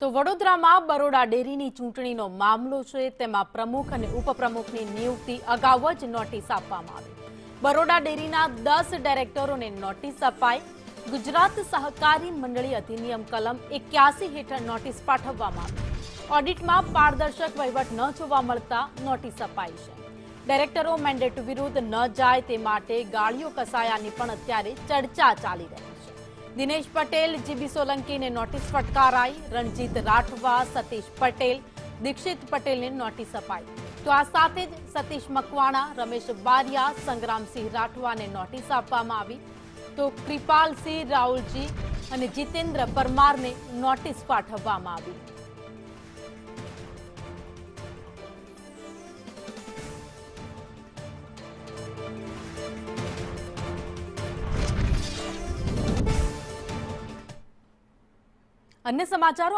તો વડોદરામાં બરોડા ડેરીની ચૂંટણીનો મામલો છે, તેમાં પ્રમુખ અને ઉપપ્રમુખની નિયુક્તિ અગાઉ જ નોટિસ આપવામાં આવી. બરોડા ડેરીના 10 ડાયરેક્ટરોને નોટિસ અપાઈ. ગુજરાત સહકારી મંડળી અધિનિયમ કલમ 81 હેઠળ નોટિસ પાઠવવામાં આવી. ઓડિટમાં પારદર્શક વહીવટ ન જોવા મળતા નોટિસ અપાઈ છે. ડાયરેક્ટરો મેન્ડેટ વિરુદ્ધ ન જાય તે માટે ગાળીઓ કસાયાની પણ અત્યારે ચર્ચા ચાલી રહી છે. દિનેશ પટેલ, જીબી સોલંકીને નોટિસ ફટકારાઈ. રણજીત રાઠવા, સતીશ પટેલ, દીક્ષિત પટેલને નોટિસ અપાઈ. તો આ સાથે જ સતીશ મકવાણા, રમેશ બારિયા, સંગ્રામસિંહ રાઠવાને નોટિસ આપવામાં આવી. તો કૃપાલસિંહ રાહુલજી અને જીતેન્દ્ર પરમારને નોટિસ પાઠવવામાં આવી. અન્ય સમાચારો